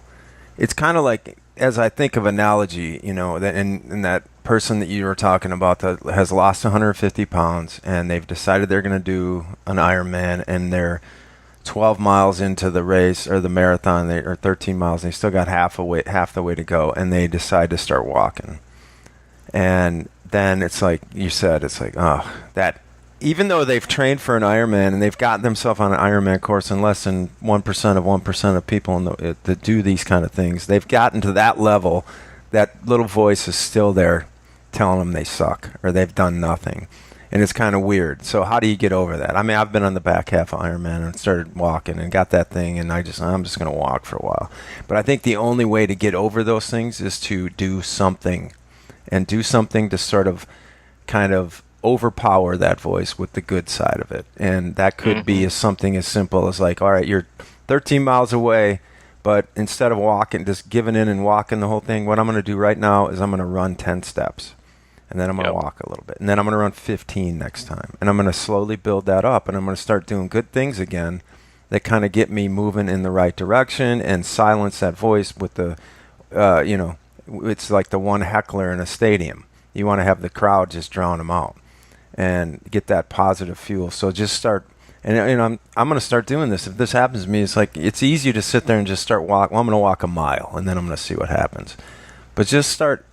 it's kind of like, as I think of analogy, that in that person that you were talking about that has lost 150 pounds and they've decided they're going to do an Ironman, and they're 12 miles into the race or the marathon, or 13 miles, and they still got half the way to go, and they decide to start walking. And then it's like you said, it's like, that even though they've trained for an Ironman and they've gotten themselves on an Ironman course, and less than 1% of people that do these kind of things, they've gotten to that level that little voice is still there telling them they suck or they've done nothing. And it's kind of weird. So how do you get over that? I mean, I've been on the back half of Ironman and started walking and got that thing, and I'm just going to walk for a while. But I think the only way to get over those things is to do something, and do something to sort of kind of overpower that voice with the good side of it. And that could be something as simple as like, all right, you're 13 miles away, but instead of walking, just giving in and walking the whole thing, what I'm going to do right now is I'm going to run 10 steps. And then I'm going to walk a little bit. And then I'm going to run 15 next time. And I'm going to slowly build that up. And I'm going to start doing good things again that kind of get me moving in the right direction and silence that voice with the, it's like the one heckler in a stadium. You want to have the crowd just drown them out and get that positive fuel. So just start. And I'm going to start doing this. If this happens to me, it's like it's easy to sit there and just start walk. Well, I'm going to walk a mile, and then I'm going to see what happens. But just start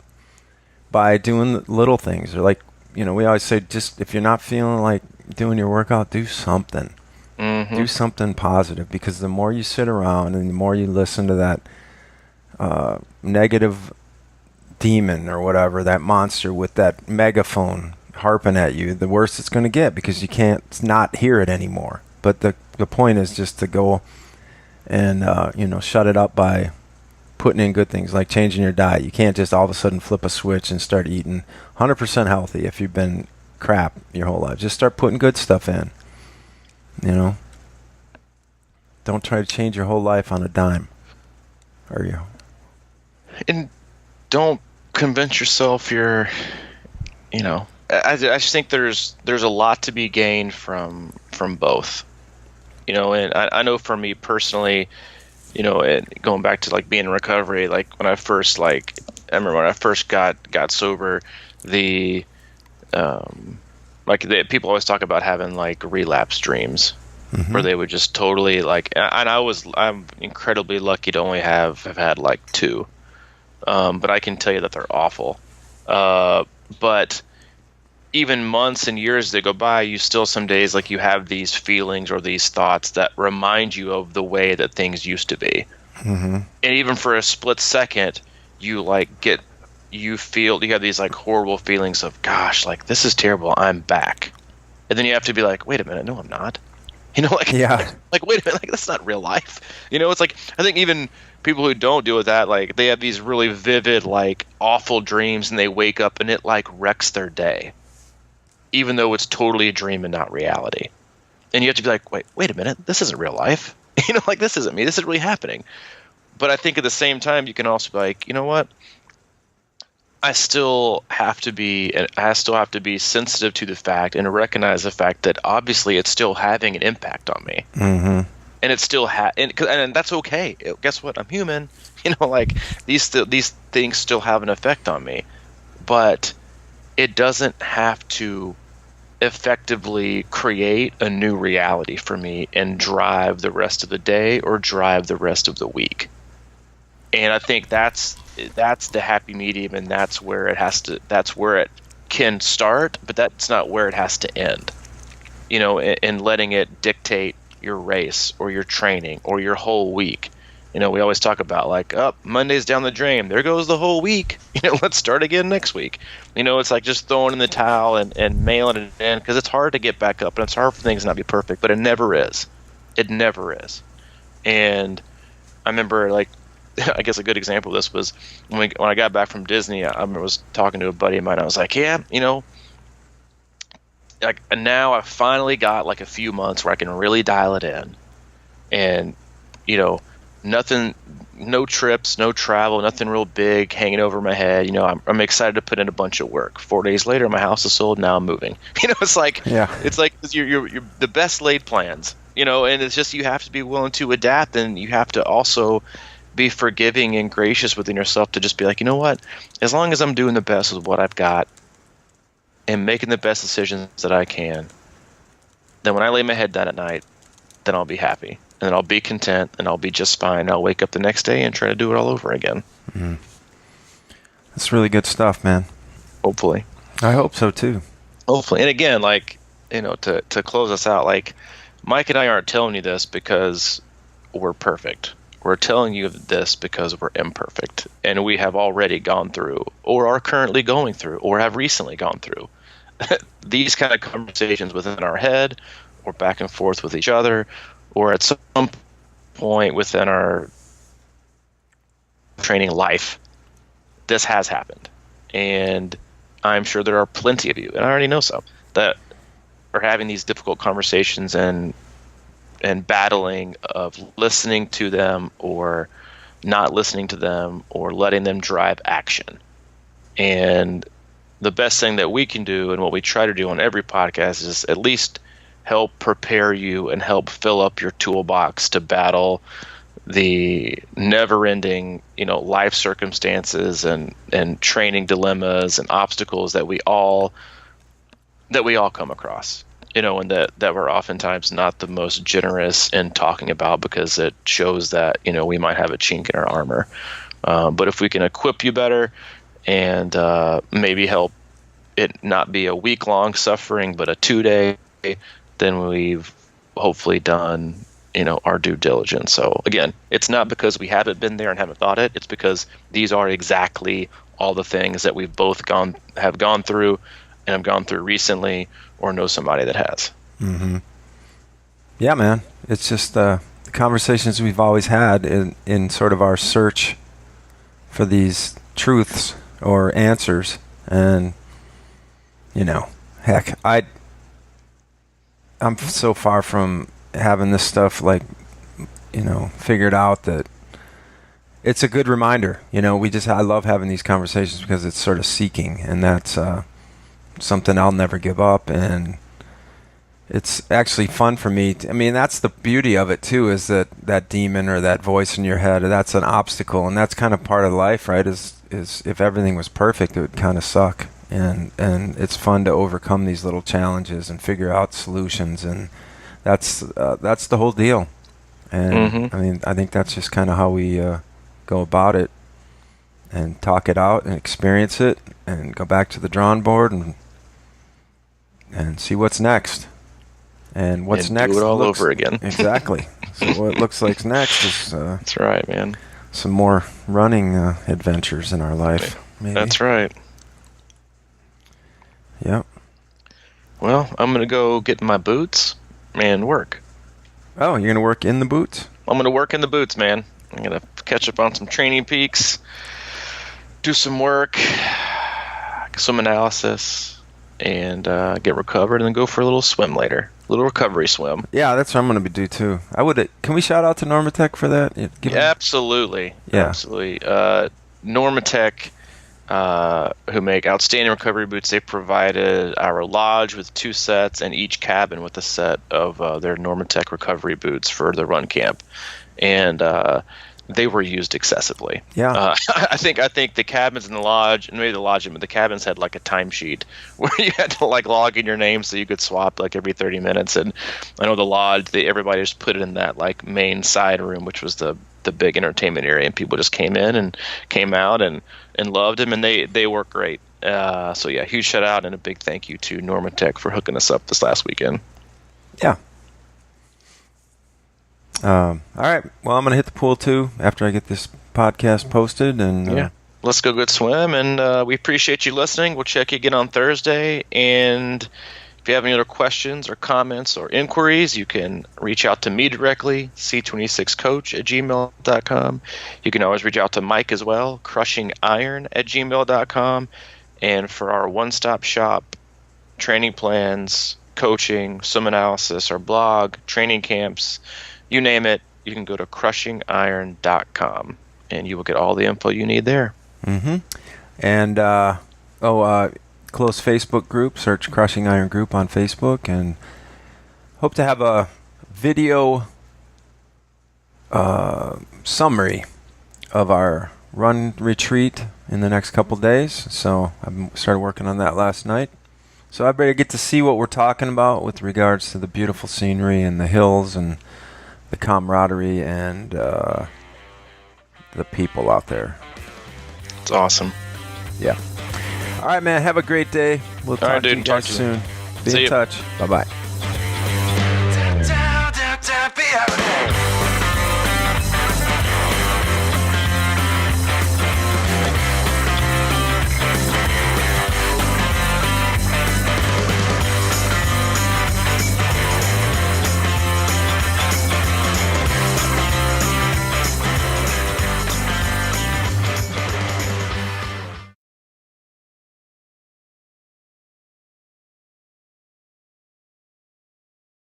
by doing little things. Or like, we always say, just if you're not feeling like doing your workout, do something. Do something positive, because the more you sit around and the more you listen to that negative demon or whatever, that monster with that megaphone harping at you, the worse it's going to get, because you can't not hear it anymore. But the point is just to go and shut it up by putting in good things like changing your diet. You can't just all of a sudden flip a switch and start eating 100% healthy if you've been crap your whole life. Just start putting good stuff in. Don't try to change your whole life on a dime. Are you? And don't convince yourself you're, I just think there's a lot to be gained from both. And I know for me personally, and going back to like being in recovery, like when I first I remember when I first got sober, people always talk about having like relapse dreams, where they would just totally and I'm incredibly lucky to only have had like 2, but I can tell you that they're awful. But even months and years that go by, you still some days like you have these feelings or these thoughts that remind you of the way that things used to be. And even for a split second, you feel you have these like horrible feelings of, gosh, like this is terrible, I'm back. And then you have to be like, wait a minute, no, I'm not. Like wait a minute, like that's not real life. It's like, I think even people who don't deal with that, like they have these really vivid, like awful dreams, and they wake up and it like wrecks their day, even though it's totally a dream and not reality. And you have to be like, wait a minute, this isn't real life. Like this isn't me. This is really happening. But I think at the same time, you can also be like, you know what? I still have to be sensitive to the fact and recognize the fact that obviously it's still having an impact on me. And it's still and that's okay. Guess what? I'm human. Like these things still have an effect on me, but it doesn't have to effectively create a new reality for me and drive the rest of the day or drive the rest of the week. And I think that's the happy medium, and that's where it can start, but that's not where it has to end. And letting it dictate your race or your training or your whole week. We always talk about like, Monday's down the drain, there goes the whole week. Let's start again next week. It's like just throwing in the towel and mailing it in, because it's hard to get back up and it's hard for things to not be perfect, but it never is. It never is. And I remember like, I guess a good example of this was when I got back from Disney. I was talking to a buddy of mine. I was like, like now I finally got like a few months where I can really dial it in, and nothing, no trips, no travel, nothing real big hanging over my head. I'm excited to put in a bunch of work. 4 days later, my house is sold. Now I'm moving. It's like, it's like you're the best laid plans. And it's just you have to be willing to adapt, and you have to also be forgiving and gracious within yourself to just be like, you know what? As long as I'm doing the best with what I've got and making the best decisions that I can, then when I lay my head down at night, then I'll be happy. And then I'll be content, and I'll be just fine. I'll wake up the next day and try to do it all over again. That's really good stuff, man. Hopefully. I hope so, too. Hopefully. And again, like, to close us out, like, Mike and I aren't telling you this because we're perfect We're telling you this because we're imperfect, and we have already gone through, or are currently going through, or have recently gone through these kind of conversations within our head, or back and forth with each other, or at some point within our training life. This has happened, and I'm sure there are plenty of you, and I already know some, that are having these difficult conversations and battling of listening to them or not listening to them or letting them drive action. And the best thing that we can do, and what we try to do on every podcast, is at least help prepare you and help fill up your toolbox to battle the never-ending, life circumstances and training dilemmas and obstacles that we all come across. And that we're oftentimes not the most generous in talking about, because it shows that, we might have a chink in our armor. But if we can equip you better and maybe help it not be a week-long suffering, but a 2-day, then we've hopefully done, our due diligence. So again, it's not because we haven't been there and haven't thought it. It's because these are exactly all the things that we've both have gone through and have gone through recently, or know somebody that has. Mm-hmm. Yeah, man. It's just the conversations we've always had in sort of our search for these truths or answers. And, heck, I'm so far from having this stuff figured out that it's a good reminder. I love having these conversations because it's sort of seeking, and that's something I'll never give up, and it's actually fun for me. That's the beauty of it too, is that demon or that voice in your head, that's an obstacle, and that's kind of part of life, right? Is if everything was perfect, it would kind of suck, and it's fun to overcome these little challenges and figure out solutions, and that's the whole deal. And Mm-hmm. I think that's just kind of how we go about it, and talk it out and experience it, and go back to the drawing board and see what's next. And what's next? Do it all over again. Exactly. So what looks like next is that's right, man. Some more running adventures in our life. Maybe. That's right. Yep. Well, I'm gonna go get my boots and work. Oh, you're gonna work in the boots? I'm gonna work in the boots, man. I'm gonna catch up on some training peaks, do some work, some analysis, and get recovered, and then go for a little swim later. A little recovery swim. Yeah, that's what I'm going to do too. Can we shout out to Normatec for that? Absolutely. Yeah. Absolutely. Normatec, who make outstanding recovery boots, they provided our lodge with 2 sets and each cabin with a set of their Normatec recovery boots for the run camp. And they were used excessively. Yeah. I think the cabins in the lodge, and maybe the lodge, but the cabins had like a timesheet where you had to like log in your name so you could swap like every 30 minutes. And I know the lodge, everybody just put it in that like main side room, which was the big entertainment area, and people just came in and came out and loved them, and they work great. So yeah, huge shout out and a big thank you to Normatec for hooking us up this last weekend. Yeah. All right. Well, I'm going to hit the pool too after I get this podcast posted. And yeah, let's go get swim. And we appreciate you listening. We'll check you again on Thursday. And if you have any other questions or comments or inquiries, you can reach out to me directly, c26coach@gmail.com. You can always reach out to Mike as well, crushingiron@gmail.com. And for our one-stop shop, training plans, coaching, swim analysis, our blog, training camps, you name it, you can go to crushingiron.com, and you will get all the info you need there. Mm-hmm. And, close Facebook group, search Crushing Iron Group on Facebook, and hope to have a video summary of our run retreat in the next couple days. So I started working on that last night. So I better get to see what we're talking about with regards to the beautiful scenery and the hills and the camaraderie and the people out there. It's awesome. Yeah. All right, man. Have a great day. We'll talk to you guys soon. Be in touch. Bye-bye.